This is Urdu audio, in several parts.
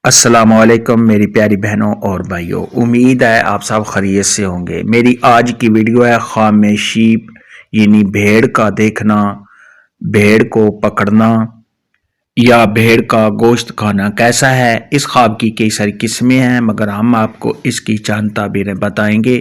السلام علیکم میری پیاری بہنوں اور بھائیوں، امید ہے آپ سب خیریت سے ہوں گے۔ میری آج کی ویڈیو ہے خواب میں شیپ یعنی بھیڑ کا دیکھنا، بھیڑ کو پکڑنا یا بھیڑ کا گوشت کھانا کیسا ہے۔ اس خواب کی کئی ساری قسمیں ہیں مگر ہم آپ کو اس کی چند تعبیریں بتائیں گے۔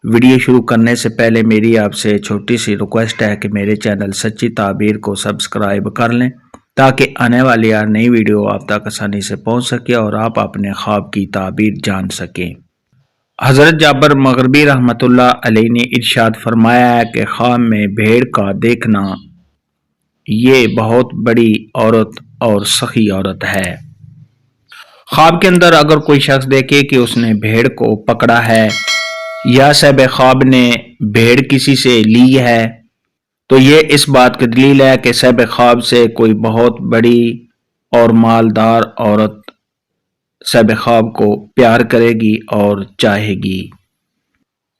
ویڈیو شروع کرنے سے پہلے میری آپ سے چھوٹی سی ریکویسٹ ہے کہ میرے چینل سچی تعبیر کو سبسکرائب کر لیں تاکہ آنے والی ہر نئی ویڈیو آپ تک آسانی سے پہنچ سکے اور آپ اپنے خواب کی تعبیر جان سکیں۔ حضرت جابر مغربی رحمۃ اللہ علیہ نے ارشاد فرمایا ہے کہ خواب میں بھیڑ کا دیکھنا یہ بہت بڑی عورت اور سخی عورت ہے۔ خواب کے اندر اگر کوئی شخص دیکھے کہ اس نے بھیڑ کو پکڑا ہے یا صاحب خواب نے بھیڑ کسی سے لی ہے تو یہ اس بات کی دلیل ہے کہ صاحب خواب سے کوئی بہت بڑی اور مالدار عورت صاحب خواب کو پیار کرے گی اور چاہے گی،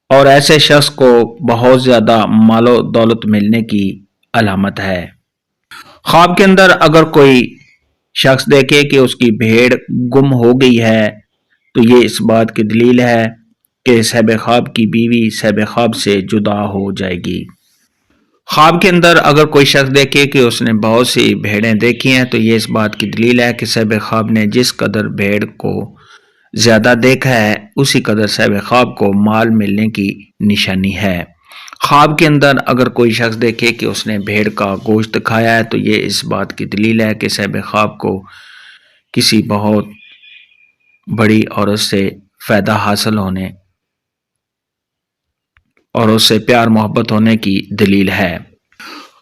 اور ایسے شخص کو بہت زیادہ مال و دولت ملنے کی علامت ہے۔ خواب کے اندر اگر کوئی شخص دیکھے کہ اس کی بھیڑ گم ہو گئی ہے تو یہ اس بات کی دلیل ہے کہ صاحب خواب کی بیوی صاحب خواب سے جدا ہو جائے گی۔ خواب کے اندر اگر کوئی شخص دیکھے کہ اس نے بہت سی بھیڑیں دیکھی ہیں تو یہ اس بات کی دلیل ہے کہ صاحب خواب نے جس قدر بھیڑ کو زیادہ دیکھا ہے اسی قدر صاحب خواب کو مال ملنے کی نشانی ہے۔ خواب کے اندر اگر کوئی شخص دیکھے کہ اس نے بھیڑ کا گوشت کھایا ہے تو یہ اس بات کی دلیل ہے کہ صاحب خواب کو کسی بہت بڑی عورت سے فائدہ حاصل ہونے اور اس سے پیار محبت ہونے کی دلیل ہے۔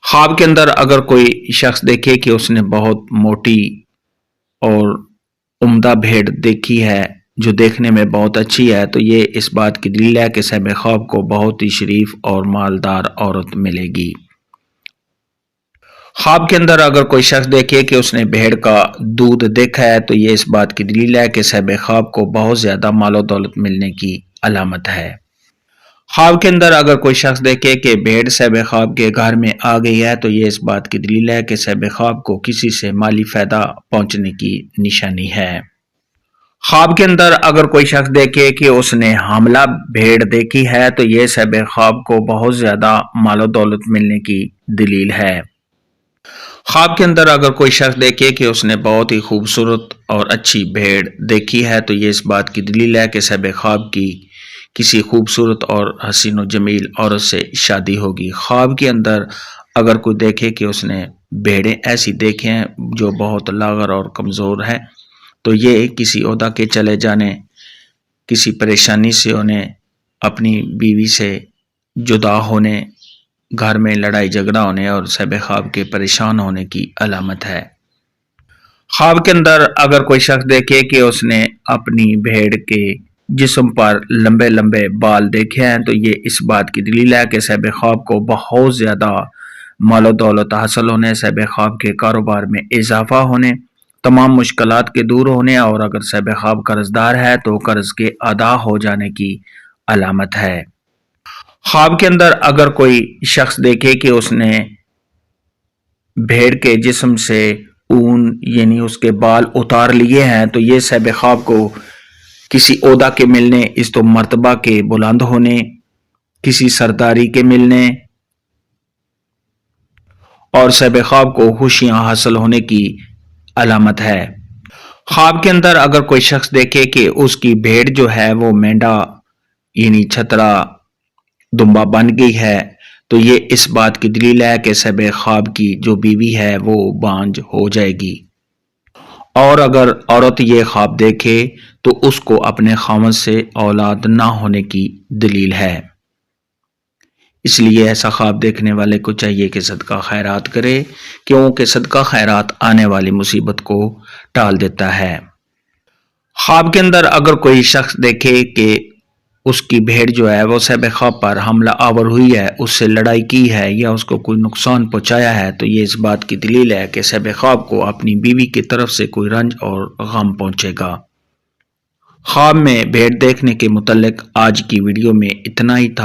خواب کے اندر اگر کوئی شخص دیکھے کہ اس نے بہت موٹی اور عمدہ بھیڑ دیکھی ہے جو دیکھنے میں بہت اچھی ہے تو یہ اس بات کی دلیل ہے کہ صاحب خواب کو بہت ہی شریف اور مالدار عورت ملے گی۔ خواب کے اندر اگر کوئی شخص دیکھے کہ اس نے بھیڑ کا دودھ دیکھا ہے تو یہ اس بات کی دلیل ہے کہ صاحب خواب کو بہت زیادہ مال و دولت ملنے کی علامت ہے۔ خواب کے اندر اگر کوئی شخص دیکھے کہ بھیڑ صاحب خواب کے گھر میں آ گئی ہے تو یہ اس بات کی دلیل ہے کہ صاحب خواب کو کسی سے مالی فائدہ پہنچنے کی نشانی ہے۔ خواب کے اندر اگر کوئی شخص دیکھے کہ اس نے حاملہ بھیڑ دیکھی ہے تو یہ صاحب خواب کو بہت زیادہ مال و دولت ملنے کی دلیل ہے۔ خواب کے اندر اگر کوئی شخص دیکھے کہ اس نے بہت ہی خوبصورت اور اچھی بھیڑ دیکھی ہے تو یہ اس بات کی دلیل ہے کہ صاحب خواب کی کسی خوبصورت اور حسین و جمیل عورت سے شادی ہوگی۔ خواب کے اندر اگر کوئی دیکھے کہ اس نے بھیڑیں ایسی دیکھیں ہیں جو بہت لاغر اور کمزور ہیں تو یہ کسی عہدہ کے چلے جانے، کسی پریشانی سے انہیں اپنی بیوی سے جدا ہونے، گھر میں لڑائی جھگڑا ہونے اور صاحب خواب کے پریشان ہونے کی علامت ہے۔ خواب کے اندر اگر کوئی شخص دیکھے کہ اس نے اپنی بھیڑ کے جسم پر لمبے لمبے بال دیکھے ہیں تو یہ اس بات کی دلیل ہے کہ صاحب خواب کو بہت زیادہ مال و دولت حاصل ہونے، صاحب خواب کے کاروبار میں اضافہ ہونے، تمام مشکلات کے دور ہونے اور اگر صاحب خواب قرض دار ہے تو قرض کے ادا ہو جانے کی علامت ہے۔ خواب کے اندر اگر کوئی شخص دیکھے کہ اس نے بھیڑ کے جسم سے اون یعنی اس کے بال اتار لیے ہیں تو یہ صاحب خواب کو کسی عہدہ کے ملنے، عزت و مرتبہ کے بلند ہونے، کسی سرداری کے ملنے اور صاحب خواب کو خوشیاں حاصل ہونے کی علامت ہے۔ خواب کے اندر اگر کوئی شخص دیکھے کہ اس کی بھیڑ جو ہے وہ مینڈا یعنی چھترا دمبا بن گئی ہے تو یہ اس بات کی دلیل ہے کہ صاحب خواب کی جو بیوی ہے وہ بانجھ ہو جائے گی، اور اگر عورت یہ خواب دیکھے تو اس کو اپنے خاوند سے اولاد نہ ہونے کی دلیل ہے۔ اس لیے ایسا خواب دیکھنے والے کو چاہیے کہ صدقہ خیرات کرے، کیونکہ صدقہ خیرات آنے والی مصیبت کو ٹال دیتا ہے۔ خواب کے اندر اگر کوئی شخص دیکھے کہ اس کی بھیڑ جو ہے وہ صاحب خواب پر حملہ آور ہوئی ہے، اس سے لڑائی کی ہے یا اس کو کوئی نقصان پہنچایا ہے تو یہ اس بات کی دلیل ہے کہ صاحب خواب کو اپنی بیوی کی طرف سے کوئی رنج اور غم پہنچے گا۔ خواب میں بھیڑ دیکھنے کے متعلق آج کی ویڈیو میں اتنا ہی تھا۔